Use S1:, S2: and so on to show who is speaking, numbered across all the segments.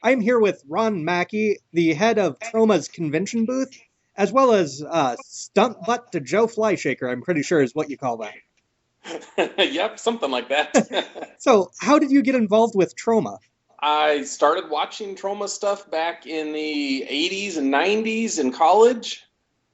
S1: I'm here with Ron Mackay, the head of Troma's convention booth, as well as stunt butt to Joe Flyshaker, I'm pretty sure is what you call that.
S2: Yep, something like that.
S1: So, how did you get involved with Troma?
S2: I started watching Troma stuff back in the 80s and 90s in college,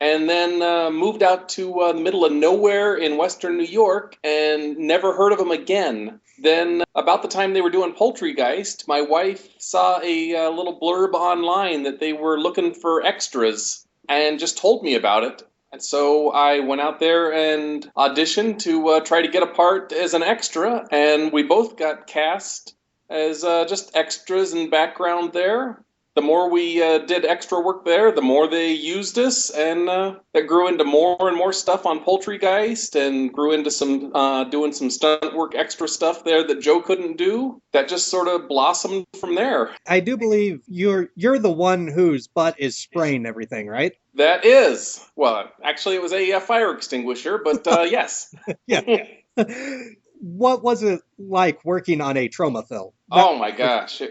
S2: and then moved out to the middle of nowhere in western New York and never heard of them again. Then, about the time they were doing Poultrygeist, my wife saw a little blurb online that they were looking for extras and just told me about it. And so I went out there and auditioned to try to get a part as an extra, and we both got cast as just extras and background there. The more we did extra work there, the more they used us, and that grew into more and more stuff on Poultrygeist, and grew into some doing some stunt work, extra stuff there that Joe couldn't do. That just sort of blossomed from there.
S1: I do believe you're the one whose butt is spraying everything, right?
S2: That is, well, actually, it was a fire extinguisher, but yes.
S1: Yeah. What was it like working on a Troma film? That
S2: Oh my gosh.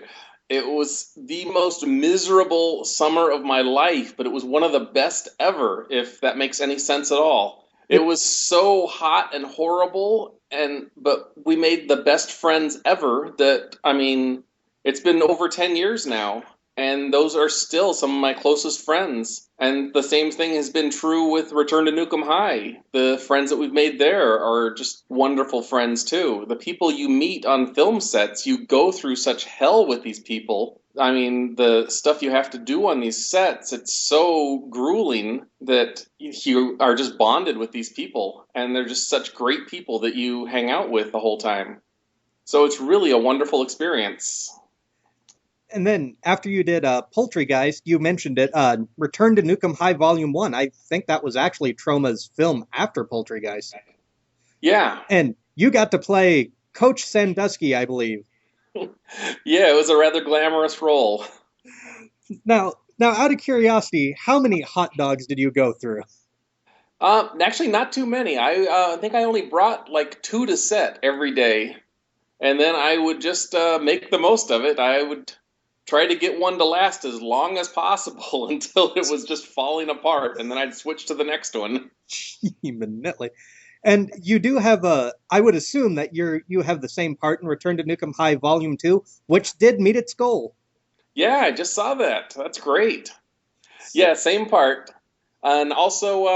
S2: It was the most miserable summer of my life, but it was one of the best ever, if that makes any sense at all. It
S1: it,
S2: was so hot and horrible, and but we made the best friends ever that, I mean, it's been over 10 years now, and those are still some of my closest friends. And the same thing has been true with Return to Nukem High. The friends that we've made there are just wonderful friends too. The people you meet on film sets, you go through such hell with these people. I mean, the stuff you have to do on these sets, it's so grueling that you are just bonded with these people. And they're just such great people that you hang out with the whole time. So it's really a wonderful experience.
S1: and then after you did Poultrygeist, you mentioned it. Return to Nukem High Volume One. I think that was actually Troma's film after Poultrygeist,
S2: Yeah.
S1: and you got to play Coach Sandusky, I believe.
S2: Yeah, it was a rather glamorous role.
S1: Now, out of curiosity, how many hot dogs did you go through?
S2: Actually, not too many. I think I only brought like two to set every day, and then I would just make the most of it. I would try to get one to last as long as possible until it was just falling apart, and then I'd switch to the next one.
S1: Minutely. And you do have a. I would assume that you have the same part in Return to Nukem High Volume Two, which did meet its goal.
S2: Yeah, I just saw that. That's great. Yeah, same part, and also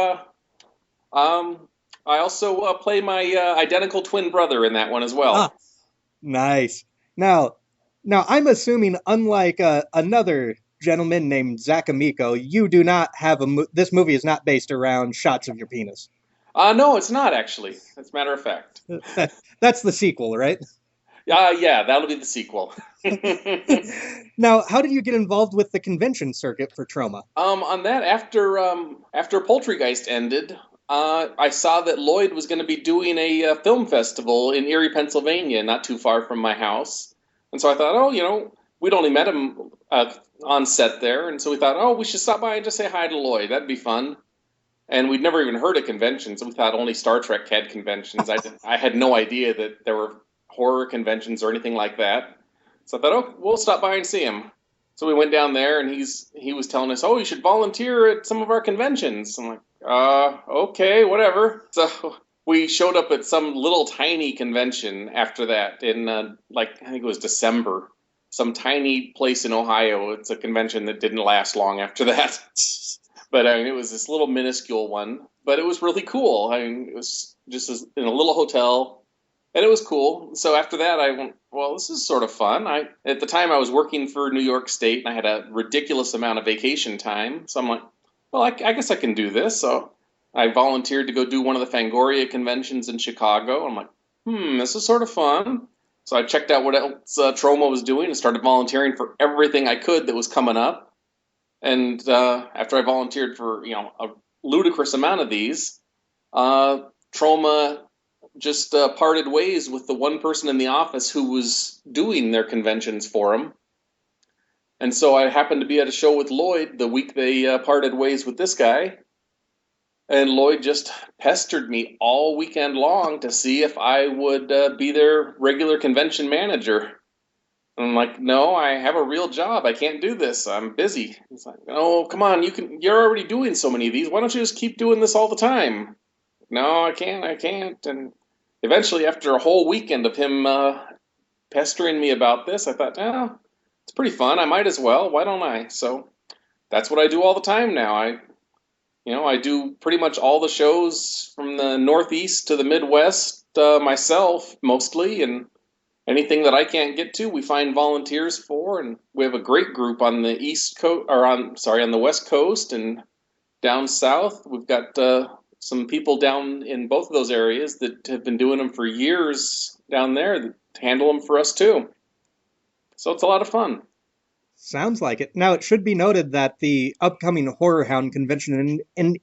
S2: I also play my identical twin brother in that one as
S1: Ah,
S2: well.
S1: nice. Now, now I'm assuming, unlike another gentleman named Zach Amico, you do not have a. This movie is not based around shots of your penis.
S2: No, it's not actually. As a matter of fact.
S1: That's the sequel, right?
S2: Yeah, that'll be the sequel.
S1: Now, how did you get involved with the convention circuit for Troma?
S2: On that, after Poultrygeist ended, I saw that Lloyd was going to be doing a film festival in Erie, Pennsylvania, not too far from my house. And so I thought, oh, we'd only met him on set there, and so we thought, oh, we should stop by and just say hi to Lloyd. That'd be fun. And we'd never even heard of conventions, so we thought only Star Trek had conventions. I had no idea that there were horror conventions or anything like that. So I thought, oh, we'll stop by and see him. So we went down there, and he was telling us, oh, you should volunteer at some of our conventions. I'm like, okay, whatever. So we showed up at some little tiny convention after that in like I think it was December, some tiny place in Ohio. It's a convention that didn't last long after that. But I mean, it was this little minuscule one, but it was really cool. I mean, it was just in a little hotel, and it was cool. So after that, I went, well, this is sort of fun. At the time I was working for New York State, and I had a ridiculous amount of vacation time. So I'm like, well, I guess I can do this. So I volunteered to go do one of the Fangoria conventions in Chicago. I'm like, this is sort of fun. So I checked out what else Troma was doing and started volunteering for everything I could that was coming up. And after I volunteered for a ludicrous amount of these, Troma just parted ways with the one person in the office who was doing their conventions for them. And so I happened to be at a show with Lloyd the week they parted ways with this guy. And Lloyd just pestered me all weekend long to see if I would be their regular convention manager. And I'm like, no, I have a real job. I can't do this. I'm busy. He's like, oh, come on, you're already doing so many of these. Why don't you just keep doing this all the time? No, I can't. And eventually, after a whole weekend of him pestering me about this, I thought, oh, it's pretty fun. I might as well. Why don't I? So that's what I do all the time now. I do pretty much all the shows from the Northeast to the Midwest myself, mostly, and anything that I can't get to, we find volunteers for, and we have a great group on the East Coast, or on the West Coast and down south. We've got some people down in both of those areas that have been doing them for years down there that handle them for us too. So it's a lot of fun.
S1: Sounds like it. Now, it should be noted that the upcoming Horror Hound convention in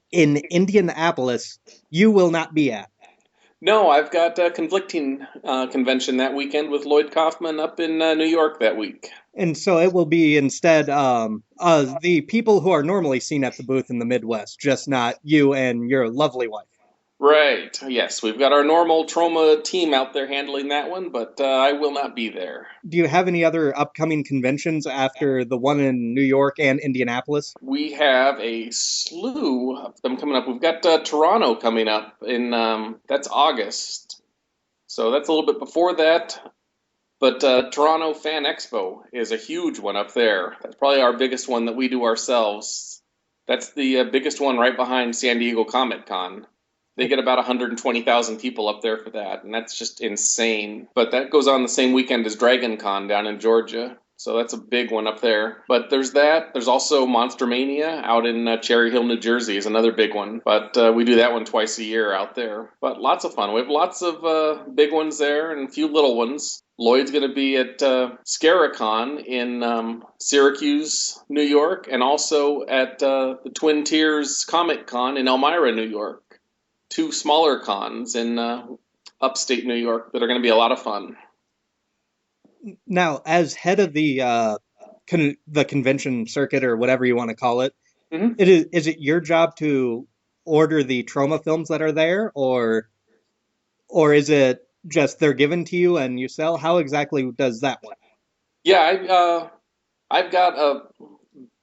S1: Indianapolis, you will not be at.
S2: No, I've got a conflicting convention that weekend with Lloyd Kaufman up in New York that week.
S1: And so it will be instead the people who are normally seen at the booth in the Midwest, just not you and your lovely wife.
S2: Right. Yes, we've got our normal Troma team out there handling that one, but I will not be there.
S1: Do you have any other upcoming conventions after the one in New York and Indianapolis?
S2: We have a slew of them coming up. We've got Toronto coming up in that's August, so that's a little bit before that. But Toronto Fan Expo is a huge one up there. That's probably our biggest one that we do ourselves. That's the biggest one right behind San Diego Comic Con. They get about 120,000 people up there for that, and that's just insane. But that goes on the same weekend as Dragon Con down in Georgia. So that's a big one up there. But there's that. There's also Monster Mania out in Cherry Hill, New Jersey is another big one. But we do that one twice a year out there. But lots of fun. We have lots of big ones there and a few little ones. Lloyd's going to be at Scaricon in Syracuse, New York, and also at the Twin Tiers Comic Con in Elmira, New York. Two smaller cons in upstate New York that are going to be a lot of fun.
S1: Now, as head of the convention circuit or whatever you want to call it,
S2: Mm-hmm.
S1: is it your job to order the Troma films that are there, or is it just they're given to you and you sell? How exactly does that work?
S2: Yeah, I've got a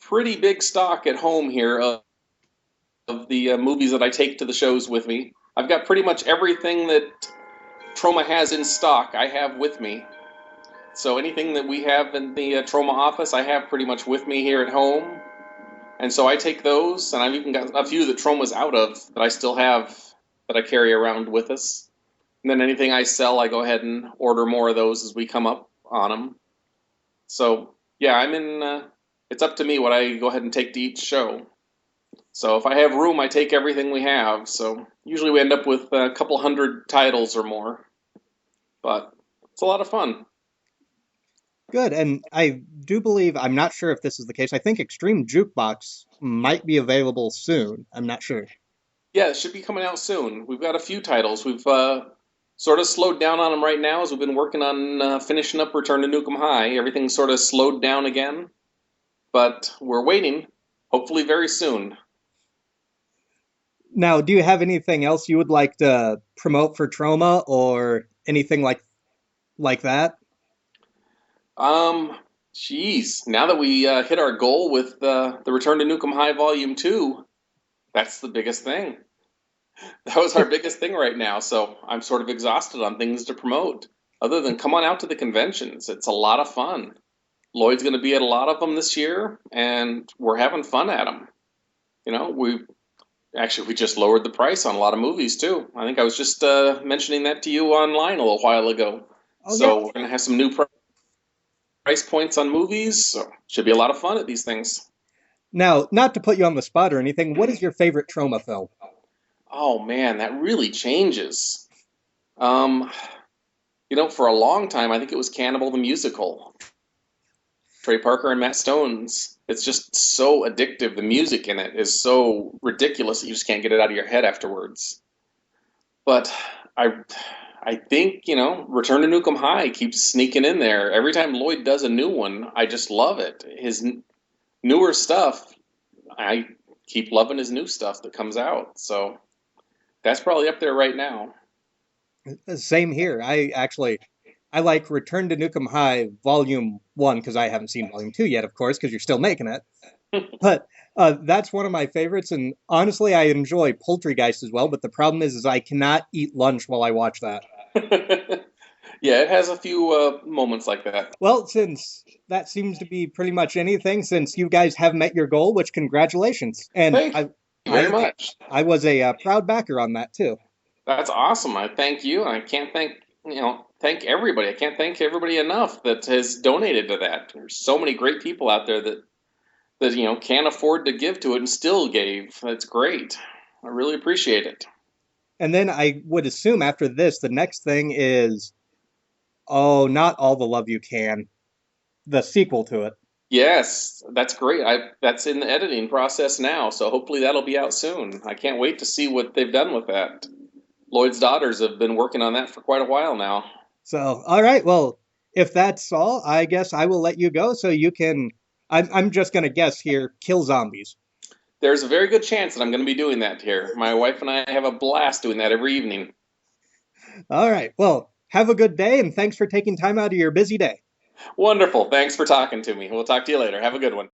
S2: pretty big stock at home here of the movies that I take to the shows with me. I've got pretty much everything that Troma has in stock I have with me. So anything that we have in the Troma office, I have pretty much with me here at home. And so I take those, and I've even got a few that Troma's out of that I still have that I carry around with us. And then anything I sell, I go ahead and order more of those as we come up on them. So yeah, it's up to me what I go ahead and take to each show. So if I have room, I take everything we have. So usually we end up with a couple hundred titles or more. But it's a lot of fun.
S1: Good, and I do believe, I'm not sure if this is the case, I think Extreme Jukebox might be available soon. I'm not sure.
S2: Yeah, it should be coming out soon. We've got a few titles. We've sort of slowed down on them right now as we've been working on finishing up Return to Nuke'em High. Everything's sort of slowed down again. But we're waiting, hopefully very soon.
S1: Now, do you have anything else you would like to promote for Troma or anything like that?
S2: Um, Geez, now that we hit our goal with the Return to Nuke'em High Volume 2, that's the biggest thing. That was our biggest thing right now, so I'm sort of exhausted on things to promote. Other than come on out to the conventions, it's a lot of fun. Lloyd's going to be at a lot of them this year, and we're having fun at them. We just lowered the price on a lot of movies too. I think I was just mentioning that to you online a little while ago.
S1: Oh,
S2: So
S1: yeah.
S2: we're going to have some new price points on movies, so should be a lot of fun at these things.
S1: Now, not to put you on the spot or anything, what is your favorite Troma film?
S2: Oh man, that really changes. Um, for a long time, I think it was Cannibal the Musical. Trey Parker and Matt Stone's. It's just so addictive. The music in it is so ridiculous that you just can't get it out of your head afterwards. But I think, Return to Nuke'em High keeps sneaking in there. Every time Lloyd does a new one, I just love it. His newer stuff, I keep loving his new stuff that comes out. So that's probably up there right now.
S1: Same here. I actually, I like Return to Nukem High Volume 1 because I haven't seen Volume 2 yet, of course, because you're still making it. But that's one of my favorites, and honestly, I enjoy Poultrygeist as well. But the problem is I cannot eat lunch while I watch that.
S2: Yeah, it has a few moments like that.
S1: Well, since that seems to be pretty much anything, since you guys have met your goal, which congratulations, and
S2: Thank you very
S1: I,
S2: much.
S1: I was a proud backer on that too.
S2: That's awesome. I thank you. I can't thank everybody. I can't thank everybody enough that has donated to that. There's so many great people out there that can't afford to give to it and still gave. That's great. I really appreciate it.
S1: And then I would assume after this, the next thing is, oh, not All the Love You Can, the sequel to it.
S2: Yes, that's great. That's in the editing process now, so hopefully that'll be out soon. I can't wait to see what they've done with that. Lloyd's daughters have been working on that for quite a while now.
S1: So, all right, well, if that's all, I guess I will let you go so you can. I'm just gonna guess here, kill zombies.
S2: There's a very good chance that I'm going to be doing that here. My wife and I have a blast doing that every evening.
S1: All right, well, have a good day, and thanks for taking time out of your busy day.
S2: Wonderful. Thanks for talking to me. We'll talk to you later. Have a good one.